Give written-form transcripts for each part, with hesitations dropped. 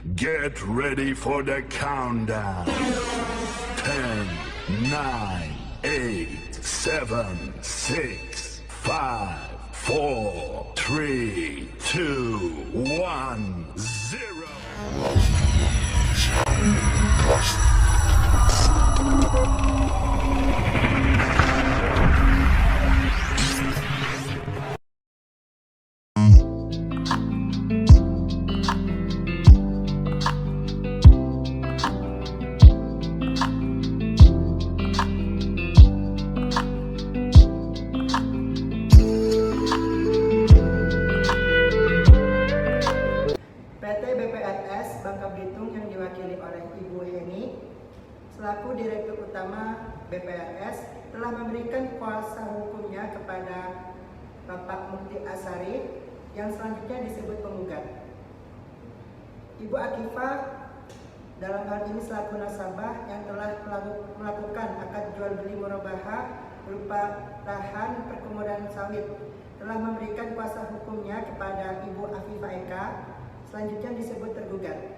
Get ready for the countdown. 10, 9, 8, 7, 6, 5, 4, 3, 2, 1, 0. PT BPRS Bangka Belitung yang diwakili oleh Ibu Heni selaku Direktur Utama BPRS telah memberikan kuasa hukumnya kepada Bapak Mukti Asari yang selanjutnya disebut penggugat. Ibu Akifah dalam hal ini selaku nasabah yang telah melakukan akad jual beli murabahah berupa lahan perkebunan sawit telah memberikan kuasa hukumnya kepada Ibu Afifah Eka selanjutnya disebut tergugat.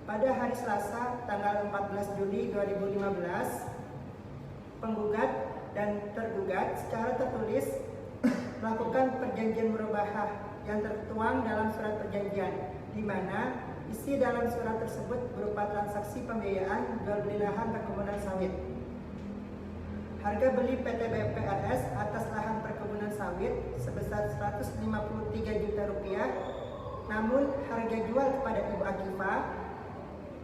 Pada hari Selasa tanggal 14 Juli 2015, penggugat dan tergugat secara tertulis melakukan perjanjian murabahah yang tertuang dalam surat perjanjian, di mana isi dalam surat tersebut berupa transaksi pembiayaan jual beli lahan perkebunan sawit. Harga beli PT BPRS atas lahan perkebunan sawit sebesar 153 juta rupiah. Namun harga jual kepada Ibu Akifah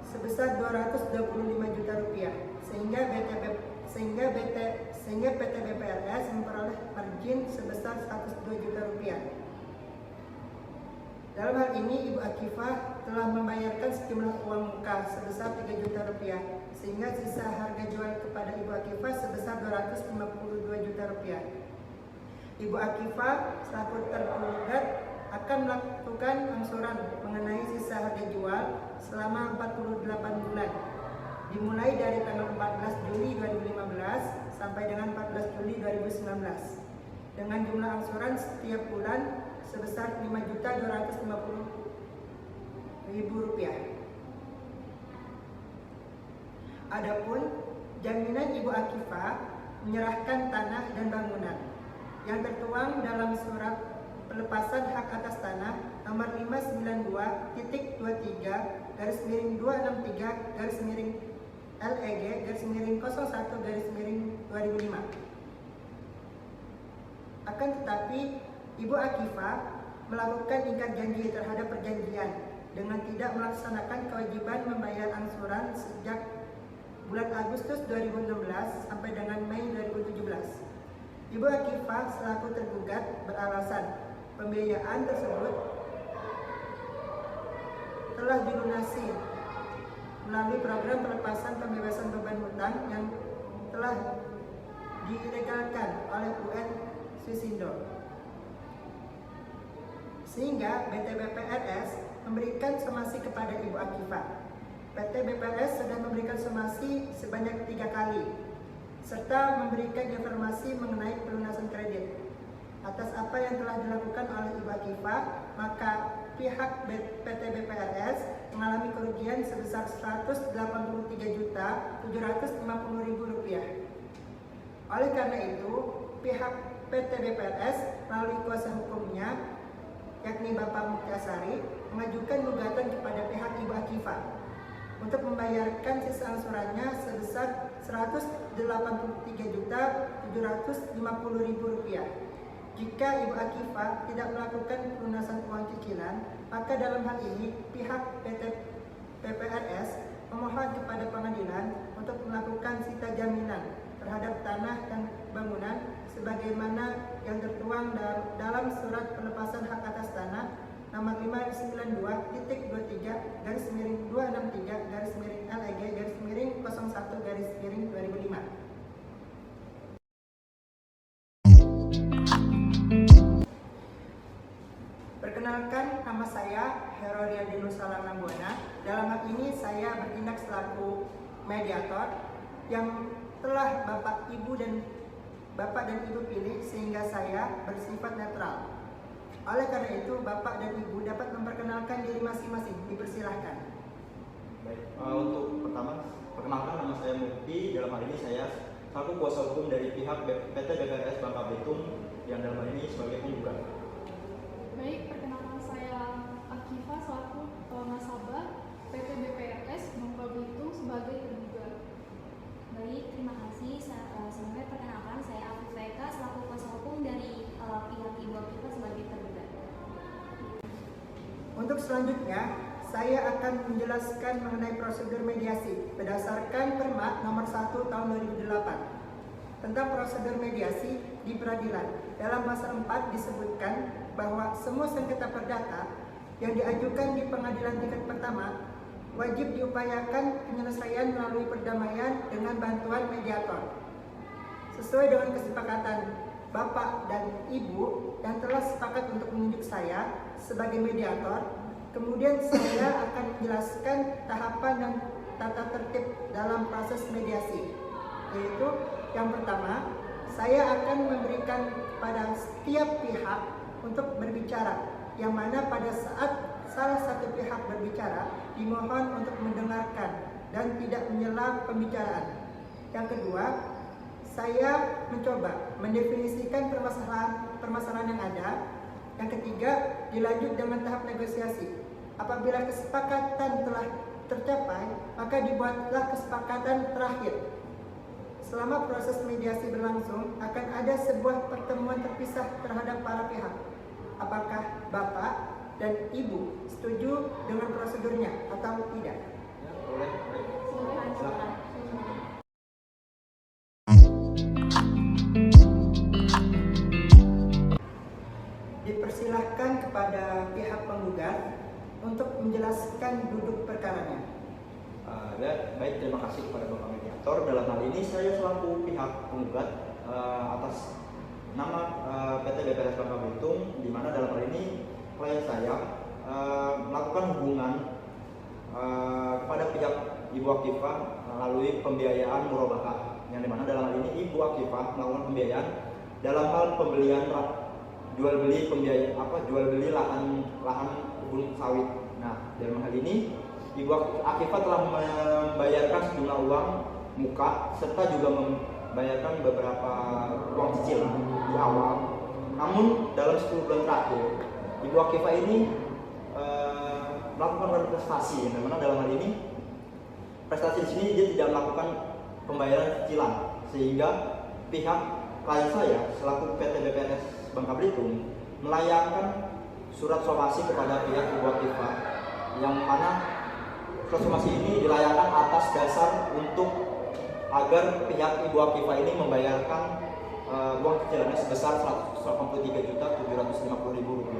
sebesar 225 juta rupiah, sehingga PT BPRS memperoleh margin sebesar 102 juta rupiah. Dalam hal ini Ibu Akifah telah membayarkan sejumlah uang muka sebesar 3 juta rupiah, sehingga sisa harga jual kepada Ibu Akifah sebesar 252 juta rupiah. Ibu Akifah selaku tergugat akan melakukan angsuran mengenai sisa harga jual selama 48 bulan, dimulai dari tanggal 14 Juli 2015 sampai dengan 14 Juli 2019, dengan jumlah angsuran setiap bulan sebesar Rp5.250.000. Adapun jaminan Ibu Akifah menyerahkan tanah dan bangunan yang tertuang dalam surat pelepasan hak atas tanah nomor 592-23-23-LEG-01-2005. Akan tetapi Ibu Akifah melakukan ingkar janji terhadap perjanjian dengan tidak melaksanakan kewajiban membayar angsuran sejak bulan Agustus 2016 sampai dengan Mei 2017. Ibu Akifah selaku tergugat beralasan pembiayaan tersebut telah dilunasi melalui program pelepasan pembebasan beban hutang yang telah dilegalkan oleh UN Swisindo, sehingga PT BPRS memberikan somasi kepada Ibu Akifah. PT BPRS sudah memberikan somasi sebanyak 3 kali serta memberikan informasi mengenai pelunasan kredit. Atas apa yang telah dilakukan oleh Ibu Akifah, maka pihak PT BPRS mengalami kerugian sebesar Rp183.750.000. Oleh karena itu, pihak PT BPRS melalui kuasa hukumnya, yakni Bapak Mukti Asari, mengajukan gugatan kepada pihak Ibu Akifah untuk membayarkan sisa angsurannya sebesar Rp183.750.000. Jika Ibu Akifah tidak melakukan pelunasan uang cicilan, maka dalam hal ini pihak PT BPRS memohon kepada pengadilan untuk melakukan sita jaminan terhadap tanah dan bangunan sebagaimana yang tertuang dalam surat pelepasan hak atas tanah nomor 592-23-263-LEG-01-2005. Perkenalkan, nama saya Heroria Dinusalam Nambuana. Dalam hal ini saya bertindak selaku mediator yang telah Bapak dan Ibu pilih sehingga saya bersifat netral. Oleh karena itu, Bapak dan Ibu dapat memperkenalkan diri masing-masing. Dipersilahkan. Baik, untuk pertama, perkenalkan nama saya Mukti. Dalam hal ini saya selaku kuasa hukum dari pihak PT BPRS Bangka Belitung yang dalam hal ini sebagai penggugat. Baik, perkenalkan saya Akifa selaku nasabah PT BPRS Bangka Belitung sebagai tergugat. Baik, terima kasih. Sebelumnya perkenalkan saya Afifah Eka selaku kuasa hukum dari pihak Ibu Akifa sebagai tergugat. Untuk selanjutnya, saya akan menjelaskan mengenai prosedur mediasi berdasarkan Perma nomor 1 tahun 2008 tentang prosedur mediasi di peradilan. Dalam pasal 4 disebutkan bahwa semua sengketa perdata yang diajukan di pengadilan tingkat pertama wajib diupayakan penyelesaian melalui perdamaian dengan bantuan mediator. Sesuai dengan kesepakatan Bapak dan Ibu yang telah sepakat untuk menunjuk saya sebagai mediator, kemudian saya akan menjelaskan tahapan dan tata tertib dalam proses mediasi. Yaitu yang pertama, saya akan memberikan kepada setiap pihak untuk berbicara, yang mana pada saat salah satu pihak berbicara, dimohon untuk mendengarkan dan tidak menyela pembicaraan. Yang kedua, saya mencoba mendefinisikan permasalahan yang ada. Yang ketiga, dilanjut dengan tahap negosiasi. Apabila kesepakatan telah tercapai, maka dibuatlah kesepakatan terakhir. Selama proses mediasi berlangsung, akan ada sebuah pertemuan terpisah terhadap para pihak. Apakah Bapak dan Ibu setuju dengan prosedurnya atau tidak? Ya, boleh. Silakan. Dipersilahkan kepada pihak penggugat untuk menjelaskan duduk perkaranya. Baik, terima kasih kepada Bapak Mediator. Dalam hal ini saya selaku pihak penggugat atas nama PT BPRS Bangka Belitung, di mana dalam hal ini klien saya melakukan hubungan kepada pihak Ibu Akifah melalui pembiayaan murabahah, yang dimana dalam hal ini Ibu Akifah melakukan pembiayaan dalam hal pembelian jual beli lahan kebun sawit. Nah, dalam hal ini Ibu Akifah telah membayarkan sejumlah uang muka serta juga membayarkan beberapa uang cicil di awal. Namun dalam 10 bulan terakhir, Ibu Akifah ini melakukan prestasi, yang mana dalam hal ini prestasi di sini dia tidak melakukan pembayaran cicilan, sehingga pihak klien saya selaku PT BPRS Bangka Belitung melayangkan surat somasi kepada pihak Ibu Akifah, yang mana surat somasi ini dilayangkan atas dasar untuk agar pihak Ibu Akifah ini membayarkan uang cicilannya sebesar Rp183.750.000.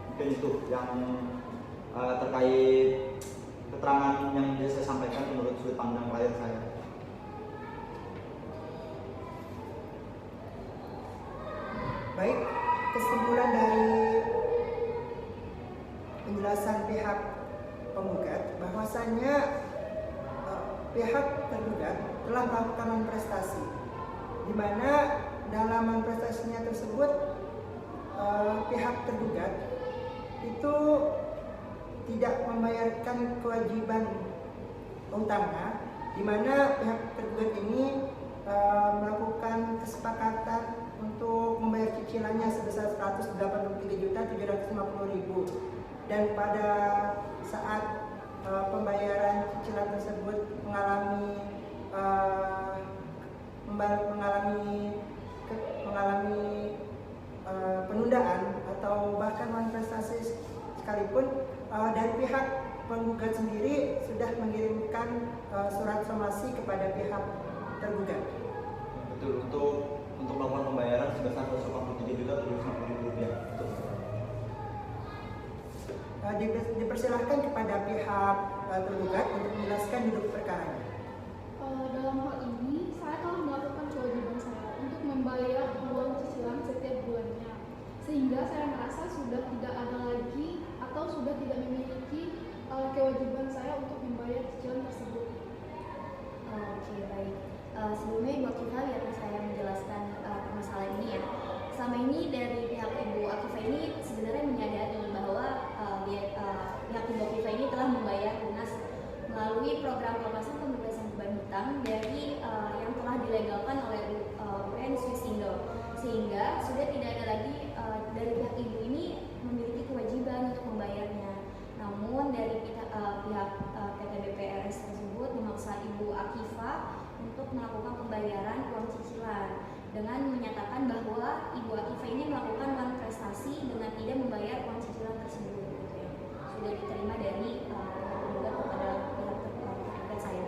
Mungkin itu yang terkait keterangan yang bisa saya sampaikan menurut sudut pandang klien saya. Baik, kesimpulan dari penjelasan pihak penggugat bahwasannya pihak tergugat telah melakukan prestasi, di mana dalam manifestasinya tersebut pihak tergugat itu tidak membayarkan kewajiban utama, di mana pihak tergugat ini melakukan kesepakatan untuk membayar cicilannya sebesar Rp183.750.000, dan pada saat pembayaran cicilan tersebut mengalami penundaan atau bahkan manifestasi sekalipun, dari pihak penggugat sendiri sudah mengirimkan surat somasi kepada pihak tergugat. Betul, untuk melakukan pembayaran sebesar Rp183.750.000. Dipersilahkan kepada pihak tergugat untuk menjelaskan duduk perkaranya. Dalam hal ini, saya telah melakukan kewajiban saya untuk membayar uang cicilan setiap bulannya, sehingga saya merasa sudah tidak ada lagi atau sudah tidak memiliki kewajiban saya untuk membayar cicilan tersebut. Oke, baik. Sebelumnya Ibu Akifa, biarkan saya menjelaskan permasalahan ini ya. Selama ini dari pihak Ibu Akifah ini sebenarnya menyadari bahwa pihak Ibu Akifah ini telah membayar lunas melalui program pelepasan pembebasan beban hutang dari yang telah dilegalkan oleh UN Swiss Indo, sehingga sudah tidak ada lagi dari pihak ibu ini memiliki kewajiban untuk membayarnya. Namun dari pihak PT BPRS tersebut memaksa Ibu Akifah untuk melakukan pembayaran uang cicilan dengan menyatakan bahwa Ibu Akifah ini melakukan manifestasi dengan tidak membayar uang cicilan tersebut, gitu ya. Sudah diterima dari penggugat kepada pihak terkait saya.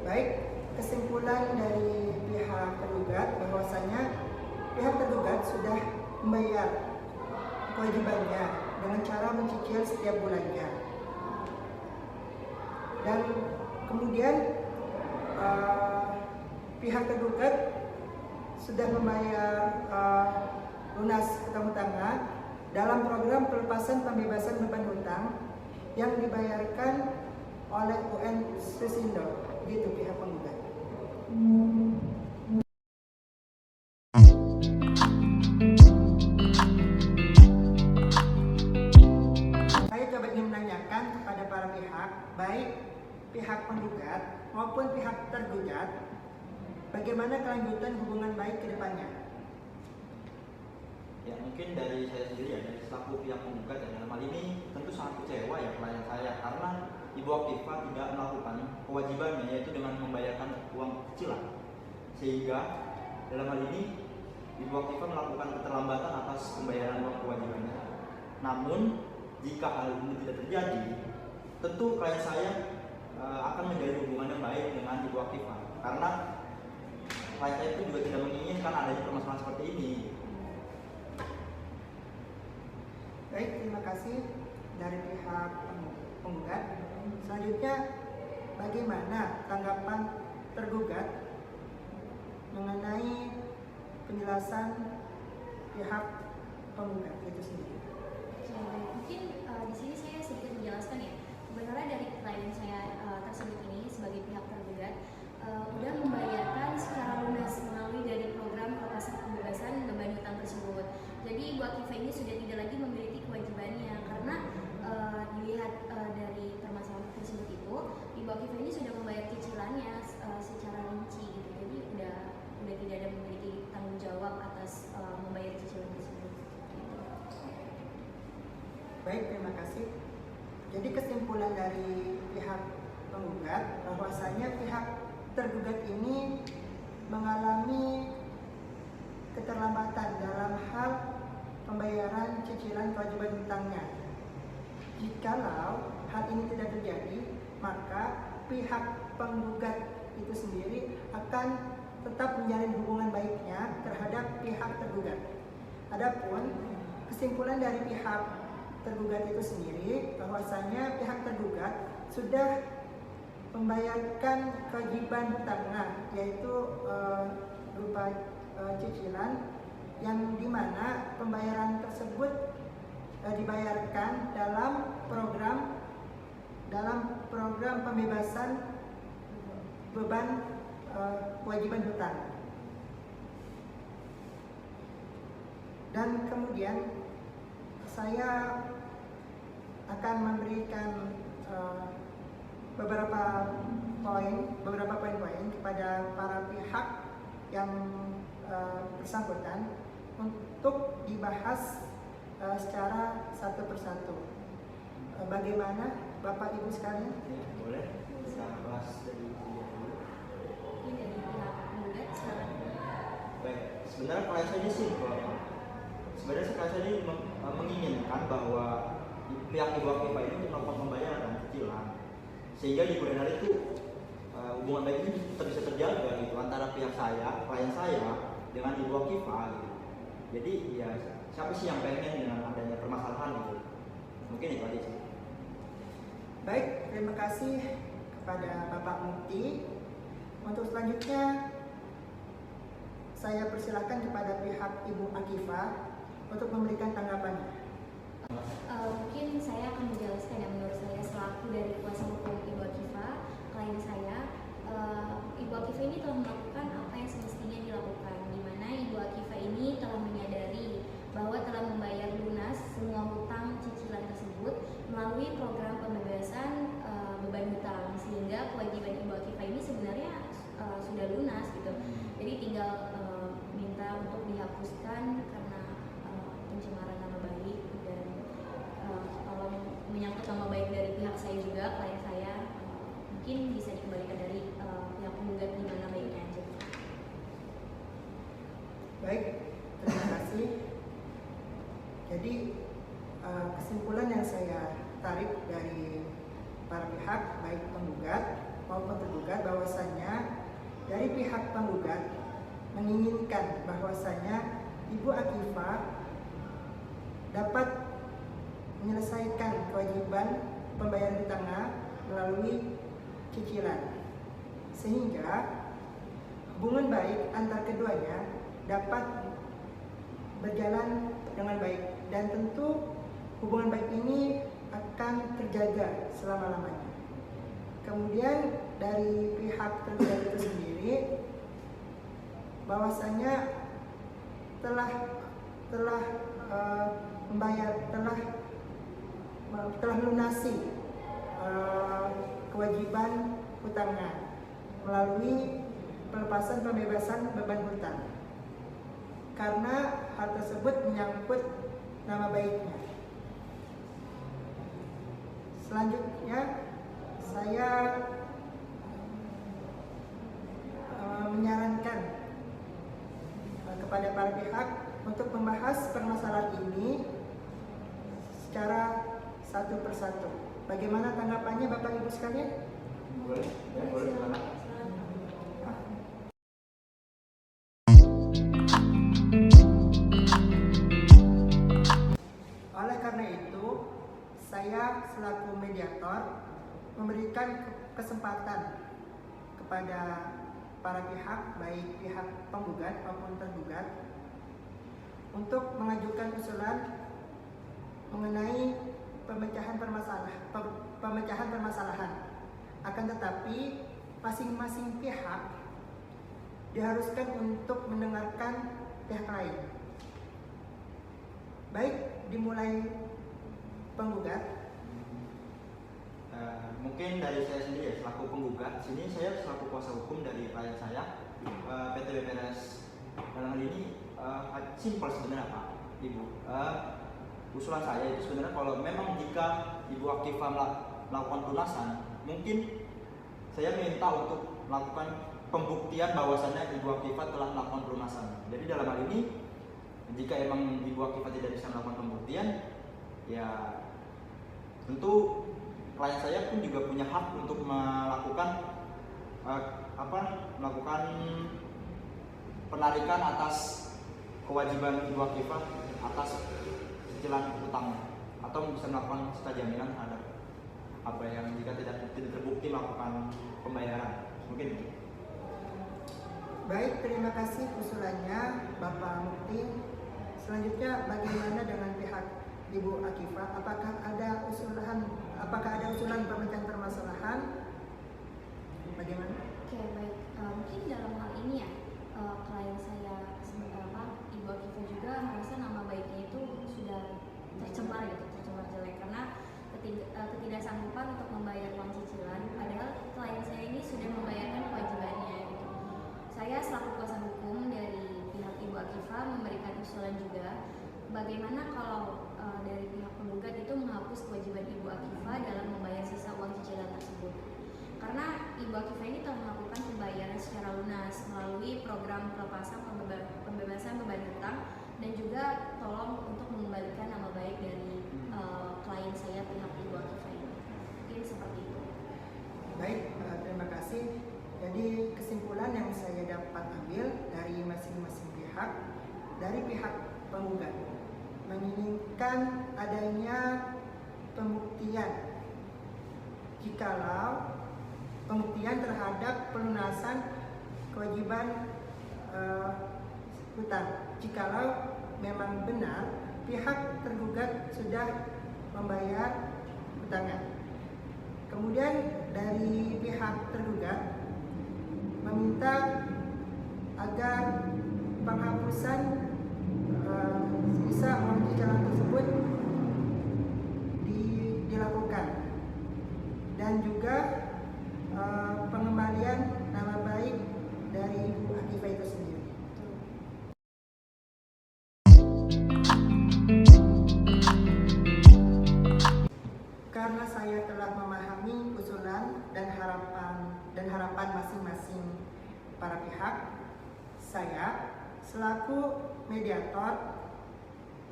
Baik, kesimpulan dari pihak tergugat bahwasanya pihak tergugat sudah membayar kewajibannya dengan cara mencicil setiap bulannya. Dan kemudian pihak tergugat sudah membayar lunas hutang-hutangnya dalam program pelepasan pembebasan beban hutang yang dibayarkan oleh UN Swiss Indo, gitu pihak penggugat. Saya coba ingin menanyakan kepada para pihak, baik pihak penggugat maupun pihak tergugat, bagaimana kelanjutan hubungan baik ke depannya? Ya mungkin dari saya sendiri ya, dari selaku pihak penggugat ya, dalam hal ini tentu sangat kecewa ya klien saya karena Ibu Akifah tidak melakukan kewajibannya, yaitu dengan membayarkan uang cicilan, sehingga dalam hal ini Ibu Akifah melakukan keterlambatan atas pembayaran uang kewajibannya. Namun jika hal ini tidak terjadi, tentu klien saya akan menjalin hubungan yang baik dengan Ibu Akifah, karena klien saya itu juga tidak menginginkan adanya permasalahan seperti ini. Baik, terima kasih dari pihak penggugat. Selanjutnya, bagaimana tanggapan tergugat mengenai penjelasan pihak penggugat itu sendiri? Mungkin di sini saya sedikit menjelaskan ya. Sebenarnya dari klien saya tersebut ini sebagai pihak tergugat sudah membayarkan secara lunas melalui dari program pelepasan pembebasan beban hutang tersebut. Jadi Ibu Akifah ini sudah tidak lagi memiliki kewajibannya karena dilihat dari permasalahan tersebut itu, Ibu Akifah ini sudah membayar cicilannya secara rinci gitu. Jadi udah tidak ada memiliki tanggung jawab atas membayar cicilan tersebut. Baik, terima kasih. Jadi kesimpulan dari pihak penggugat bahwasanya pihak tergugat ini mengalami keterlambatan dalam hal pembayaran cicilan kewajiban hutangnya. Jikalau hal ini tidak terjadi, maka pihak penggugat itu sendiri akan tetap menjalin hubungan baiknya terhadap pihak tergugat. Adapun kesimpulan dari pihak tergugat itu sendiri bahwasanya pihak tergugat sudah membayarkan kewajiban hutangnya, yaitu berupa cicilan yang dimana pembayaran tersebut dibayarkan dalam program pembebasan beban kewajiban hutang. Dan kemudian saya akan memberikan beberapa poin-poin kepada para pihak yang bersangkutan untuk dibahas secara satu persatu. Bagaimana Bapak Ibu sekalian? Ya, boleh bisa bahas dari dia dulu. Mungkin dari pihak penggugat sekarang. Baik, sebenarnya klien saya ini simpel. Sebenarnya klien saya ini menginginkan bahwa pihak Ibu Akifah ini untuk melakukan pembayaran cicilan, sehingga di bulan hari itu hubungan baik ini tetap bisa terjaga gitu antara pihak saya, klien saya dengan Ibu Akifah gitu. Jadi ya siapa sih yang pengen dengan adanya permasalahan gitu? Mungkin itu aja sih. Baik, terima kasih kepada Bapak Mukti. Untuk selanjutnya saya persilakan kepada pihak Ibu Akifah untuk memberikan tanggapannya. Mungkin saya akan menjelaskan yang menurut saya selaku dari kuasa hukum Ibu Akifah, klien saya, Ibu Akifah ini telah melakukan apa yang semestinya dilakukan, di mana Ibu Akifah ini menyangkut nama baik dari pihak saya juga, klien saya, mungkin bisa dikembalikan dari pihak penggugat gimana baiknya aja. Baik, terima kasih. Jadi kesimpulan yang saya tarik dari para pihak, baik penggugat maupun tergugat, bahwasannya dari pihak penggugat menginginkan bahwasannya Ibu Akifah dapat menyelesaikan kewajiban pembayaran hutangnya melalui cicilan, sehingga hubungan baik antar keduanya dapat berjalan dengan baik, dan tentu hubungan baik ini akan terjaga selama-lamanya. Kemudian dari pihak tergugat itu sendiri bahwasanya telah melunasi kewajiban hutangnya melalui pelepasan pembebasan beban hutang, karena hal tersebut menyangkut nama baiknya. Selanjutnya saya menyarankan kepada para pihak untuk membahas permasalahan ini secara satu persatu. Bagaimana tanggapannya Bapak Ibu sekalian? Boleh, ya, boleh, silakan. Oleh karena itu, saya selaku mediator memberikan kesempatan kepada para pihak, baik pihak penggugat maupun tergugat, untuk mengajukan usulan mengenai pemecahan permasalahan. Akan tetapi masing-masing pihak diharuskan untuk mendengarkan pihak lain. Baik, dimulai penggugat. Mungkin dari saya sendiri ya, selaku penggugat, sini saya selaku kuasa hukum dari klien saya, PT BPRS. Dalam hal ini simpel sebenarnya Pak, Ibu. Usulan saya itu sebenarnya kalau memang jika Ibu Akifah melakukan pelunasan, mungkin saya minta untuk melakukan pembuktian bahwasannya Ibu Akifah telah melakukan pelunasan. Jadi dalam hal ini, jika emang Ibu Akifah tidak bisa melakukan pembuktian, ya tentu klien saya pun juga punya hak untuk melakukan melakukan penarikan atas kewajiban Ibu Akifah atas cicilan utangnya, atau bisa melakukan sita jaminan terhadap apa yang jika tidak terbukti melakukan pembayaran. Mungkin itu. Baik, terima kasih usulannya Bapak Mukti. Selanjutnya bagaimana dengan pihak Ibu Akifah? Apakah ada usulan pemecahan permasalahan? Bagaimana? Oke, baik. Mungkin dalam hal ini ya, klien saya Ibu Akifah juga merasa nama baiknya itu sudah tercemar jelek karena ketidaksanggupan untuk membayar uang cicilan, padahal klien saya ini sudah membayarkan kewajibannya gitu. Saya selaku kuasa hukum dari pihak Ibu Akifah memberikan usulan juga, bagaimana kalau dari pihak penggugat itu menghapus kewajiban Ibu Akifah dalam membayar sisa uang cicilan tersebut. Karena Ibu Akifah ini telah melakukan pembayaran secara lunas melalui program pelepasan pembebasan beban hutang, dan juga tolong untuk mengembalikan nama baik dari klien saya pihak Ibu Akifah ini. Mungkin seperti itu. Baik, terima kasih. Jadi kesimpulan yang saya dapat ambil dari masing-masing pihak, dari pihak penggugat menginginkan adanya pembuktian jikalau pembuktian terhadap pelunasan kewajiban hutang, jikalau memang benar pihak tergugat sudah membayar hutangnya. Kemudian dari pihak tergugat meminta agar penghapusan sisa uang cicilan tersebut dilakukan, dan juga pengembalian nama baik dari Ibu Akifah itu sendiri. permasalahan masing-masing para pihak, saya selaku mediator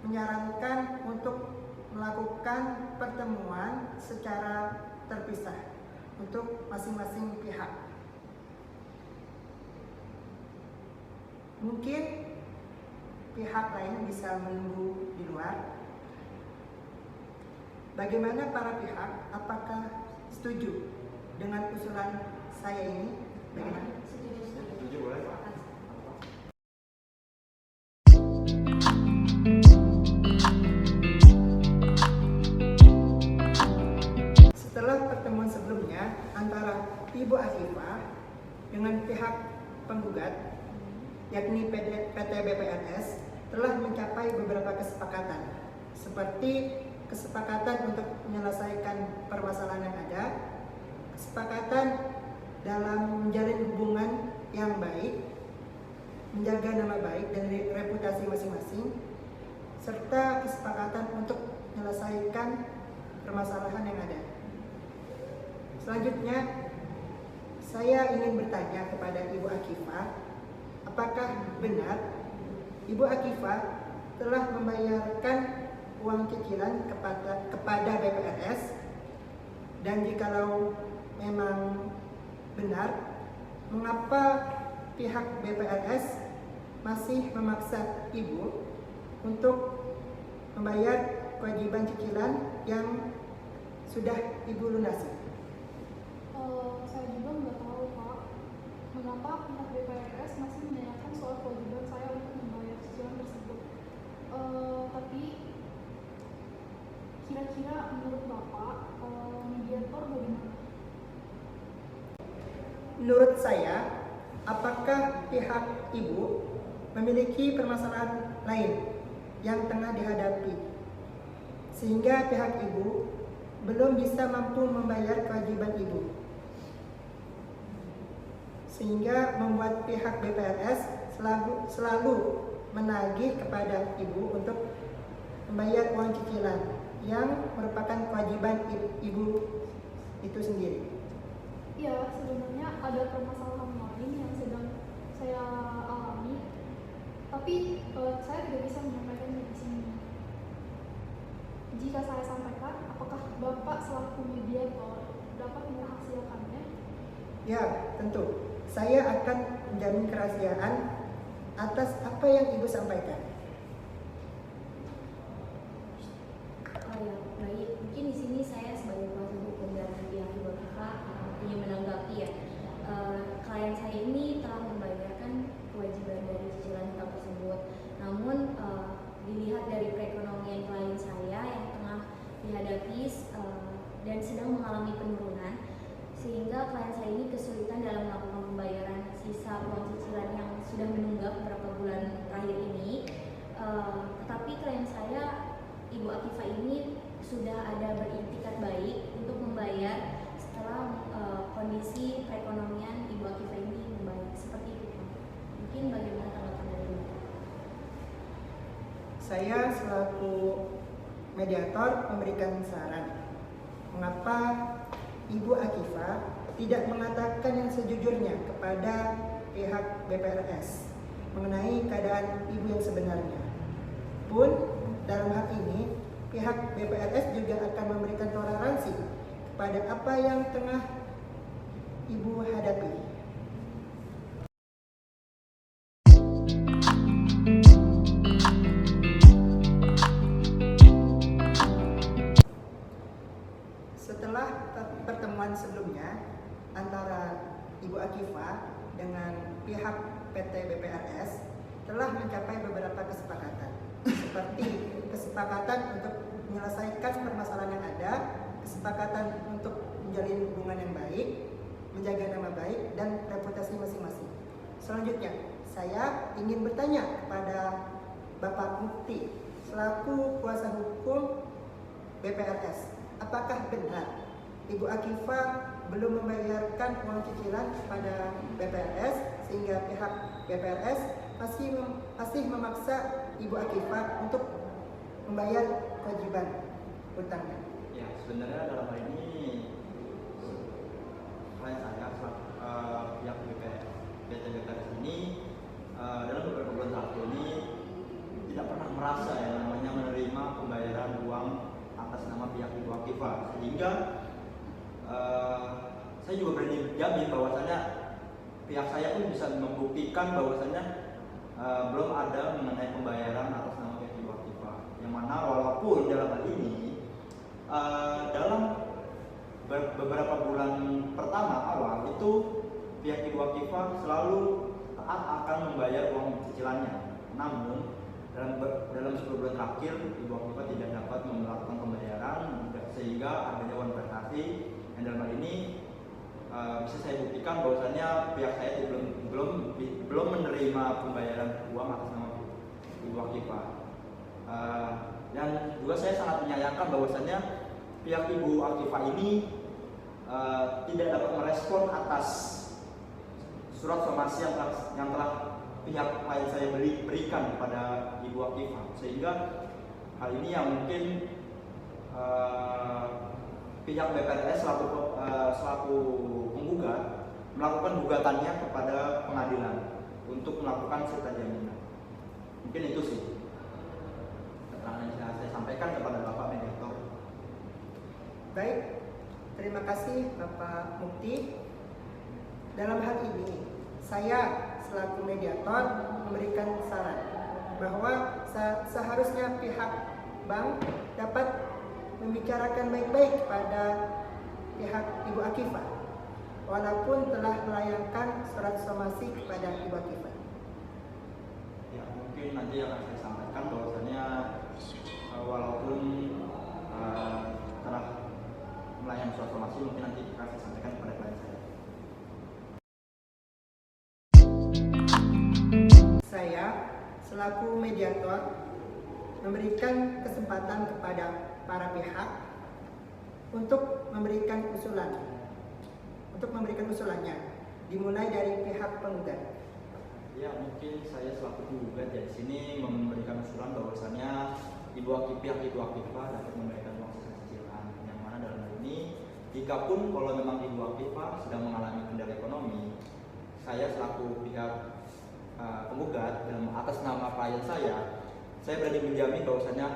menyarankan untuk melakukan pertemuan secara terpisah untuk masing-masing pihak. Mungkin pihak lain bisa menunggu di luar. Bagaimana para pihak? Apakah setuju dengan usulan saya ini? Bagaimana? Setuju boleh Pak? Setelah pertemuan sebelumnya antara Ibu Afifah dengan pihak penggugat, yakni PT BPRS, telah mencapai beberapa kesepakatan, seperti kesepakatan untuk menyelesaikan permasalahan yang ada, kesepakatan dalam menjalin hubungan yang baik, menjaga nama baik dan reputasi masing-masing, serta kesepakatan untuk menyelesaikan permasalahan yang ada. Selanjutnya, saya ingin bertanya kepada Ibu Akifah, apakah benar Ibu Akifah telah membayarkan uang cicilan kepada BPRS, dan jikalau memang benar, mengapa pihak BPRS masih memaksa Ibu untuk membayar kewajiban cicilan yang sudah Ibu lunasi? Saya juga nggak tahu Pak, mengapa pihak BPRS masih menanyakan soal kewajiban saya untuk membayar cicilan tersebut. Tapi kira-kira menurut Bapak, mediator bagaimana? Menurut saya, apakah pihak Ibu memiliki permasalahan lain yang tengah dihadapi, sehingga pihak Ibu belum bisa mampu membayar kewajiban Ibu, sehingga membuat pihak BPRS selalu menagih kepada Ibu untuk membayar uang cicilan yang merupakan kewajiban Ibu itu sendiri. Ya, sebenarnya ada permasalahan lain yang sedang saya alami, tapi saya tidak bisa menyampaikannya di sini. Jika saya sampaikan, apakah Bapak selaku mediator dapat merahasiakannya? Ya, tentu. Saya akan menjamin kerahasiaan atas apa yang Ibu sampaikan. Oh ya, baik. Mungkin di sini saya sebagai kuasa hukum dari pihak Ibu Akifah ingin menanggapi ya. Klien saya ini telah membayarkan kewajiban dari cicilan hutang tersebut. Namun dilihat dari perekonomian klien saya yang tengah dihadapi dan sedang mengalami penurunan, sehingga klien saya ini kesulitan dalam melakukan pembayaran sisa uang cicilan yang sudah menunggak beberapa bulan terakhir ini. Tetapi klien saya, Ibu Akifah ini sudah ada beriktikat baik untuk membayar setelah kondisi perekonomian Ibu Akifah ini membaik. Seperti itu. Mungkin bagaimana tanggapan dari Bapak? Saya selaku mediator memberikan saran, mengapa Ibu Akifah tidak mengatakan yang sejujurnya kepada pihak BPRS mengenai keadaan Ibu yang sebenarnya. Pun dalam hal ini pihak BPRS juga akan memberikan toleransi kepada apa yang tengah Ibu hadapi. Setelah pertemuan sebelumnya antara Ibu Akifah dengan pihak PT BPRS telah mencapai beberapa kesepakatan, seperti kesepakatan untuk menyelesaikan permasalahan yang ada, kesepakatan untuk menjalin hubungan yang baik, menjaga nama baik dan reputasi masing-masing. Selanjutnya, saya ingin bertanya kepada Bapak Mukti selaku kuasa hukum BPRS, apakah benar Ibu Akifah belum membayarkan uang cicilan kepada BPRS sehingga pihak BPRS masih memaksa Ibu Akifah untuk membayar kewajiban utangnya? Ya, sebenarnya dalam hal ini klien saya pihak PT BPRS ini dalam beberapa bulan terakhir ini tidak pernah merasa yang namanya menerima pembayaran uang atas nama pihak Ibu Akifah, sehingga saya juga berani jamin bahwasanya pihak saya pun bisa membuktikan bahwasanya belum ada mengenai pembayaran atas nama pihak Ibu Akifah, yang mana walaupun dalam hal ini dalam beberapa bulan pertama awal itu pihak Ibu Akifah selalu taat akan membayar uang cicilannya, namun dalam 10 bulan terakhir Ibu Akifah tidak dapat melakukan pembayaran, sehingga adanya uang investasi yang dalam hal ini bisa saya buktikan bahwasannya pihak saya belum menerima pembayaran uang atas nama Ibu Akifah. Dan juga saya sangat menyayangkan bahwasannya pihak Ibu Akifah ini tidak dapat merespon atas surat somasi yang telah pihak klien saya berikan kepada Ibu Akifah, sehingga hal ini yang mungkin pihak BPRS selaku penggugat melakukan gugatannya kepada pengadilan untuk melakukan serta jaminan. Mungkin itu sih keterangan yang saya sampaikan kepada Bapak Mediator. Baik, terima kasih Bapak Mukti. Dalam hal ini, saya selaku mediator memberikan saran bahwa seharusnya pihak bank dapat membicarakan baik-baik pada pihak Ibu Akifah, walaupun telah melayangkan surat somasi kepada Ibu Akifah. Ya, mungkin nanti akan saya sampaikan bahwasannya walaupun telah melayangkan surat somasi, mungkin nanti akan saya sampaikan kepada klien saya. Saya selaku mediator memberikan kesempatan kepada para pihak untuk memberikan usulannya, dimulai dari pihak penggugat. Ya, mungkin saya selaku penggugat ya di sini memberikan usulan bahwasannya pihak Ibu Akifah dapat memberikan uang sisa cicilan, yang mana dalam hal ini jika pun kalau memang Ibu Akifah sedang mengalami kendala ekonomi, saya selaku pihak penggugat dalam atas nama klien saya berani menjamin bahwasannya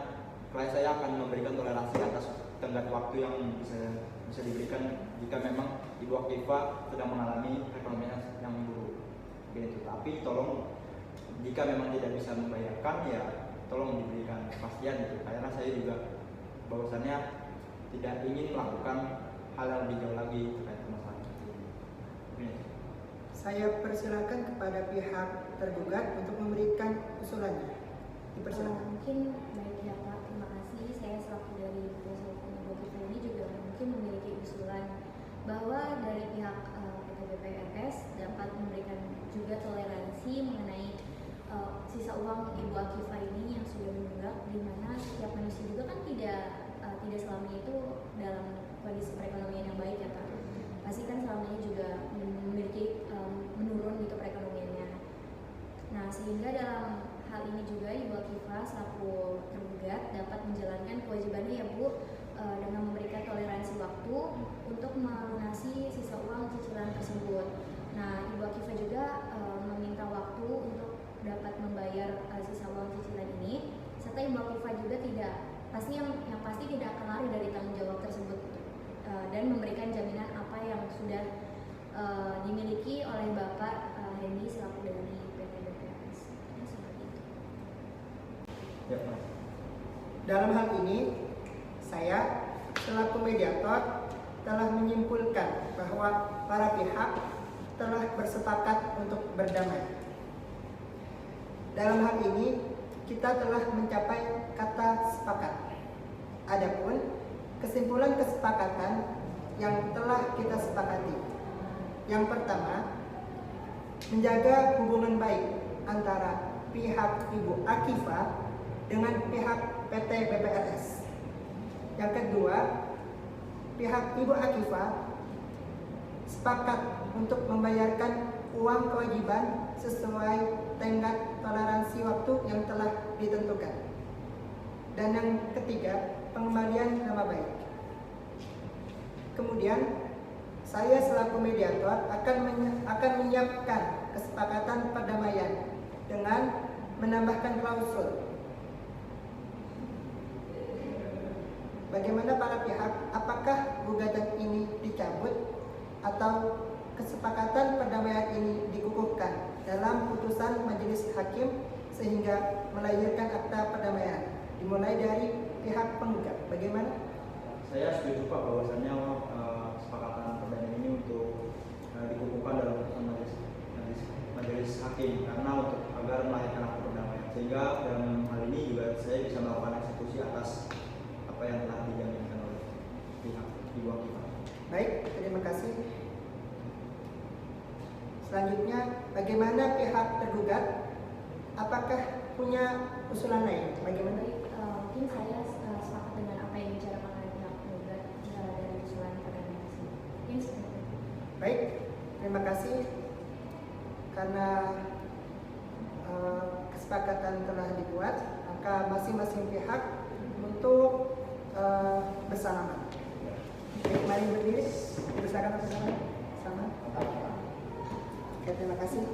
klien saya akan memberikan toleransi atas tenggat waktu yang bisa diberikan jika memang Ibu Akifah sedang mengalami perekonomian yang buruk. Begitu. Tapi tolong jika memang tidak bisa membayarkan, ya tolong diberikan kepastian gitu. Karena saya juga bahwasannya tidak ingin melakukan hal yang lebih jauh lagi terkait permasalahan ini. Saya persilakan kepada pihak tergugat untuk memberikan usulannya. Dipersilakan. Mungkin baik ya Pak, terima kasih. Saya selaku dari kuasa hukum Ibu Akifah ini juga mungkin memiliki usulan bahwa dari pihak PT BPRS dapat memberikan juga toleransi mengenai sisa uang Ibu Akifah ini yang sudah menunggak, di mana setiap manusia juga kan tidak selamanya itu dalam kondisi perekonomian yang baik ya Kak. Pasti kan selamanya juga memiliki menurun gitu perekonomiannya. Nah, sehingga dalam hal ini juga Ibu Akifah selaku tergugat dapat menjalankan kewajibannya ya Bu, dengan memberikan toleransi waktu untuk melunasi sisa uang cicilan tersebut. Nah, Ibu Akifah juga meminta waktu untuk dapat membayar sisa uang cicilan ini, serta Ibu Akifah juga yang pasti tidak akan lari dari tanggung jawab tersebut, dan memberikan jaminan apa yang sudah dimiliki oleh Bapak Hendy selaku dari PT BPRS. Seperti itu. Ya, Pak. Dalam hal ini, saya selaku mediator telah menyimpulkan bahwa para pihak telah bersepakat untuk berdamai. Dalam hal ini, kita telah mencapai kata sepakat. Adapun kesimpulan kesepakatan yang telah kita sepakati. Yang pertama, menjaga hubungan baik antara pihak Ibu Akifah dengan pihak PT BPRS. Yang kedua, pihak Ibu Akifah sepakat untuk membayarkan uang kewajiban sesuai tenggat toleransi waktu yang telah ditentukan. Dan yang ketiga, pengembalian nama baik. Kemudian, saya selaku mediator akan menyiapkan kesepakatan perdamaian dengan menambahkan klausul. Bagaimana para pihak, apakah gugatan ini dicabut atau kesepakatan perdamaian ini dikukuhkan dalam putusan majelis hakim sehingga melahirkan akta perdamaian dimulai dari pihak penggugat. Bagaimana? Saya setuju Pak bahwasannya kesepakatan perdamaian ini untuk dikukuhkan dalam putusan majelis hakim karena untuk agar melahirkan akta perdamaian, sehingga dalam hal ini juga saya bisa melakukan eksekusi atas apa yang telah dijaminkan oleh pihak Ibu Hakim. Baik, terima kasih. Selanjutnya, bagaimana pihak tergugat? Apakah punya usulan lain? Bagaimana? Mungkin saya sepakat dengan apa yang dibicarakan oleh pihak penggugat dari usulan perdamaian tersebut. Mungkin seperti itu. Baik, terima kasih karena kesepakatan telah dibuat, maka masing-masing pihak untuk bersalaman. Baik, mari berdiri, bersalaman bersama. Oke, terima kasih.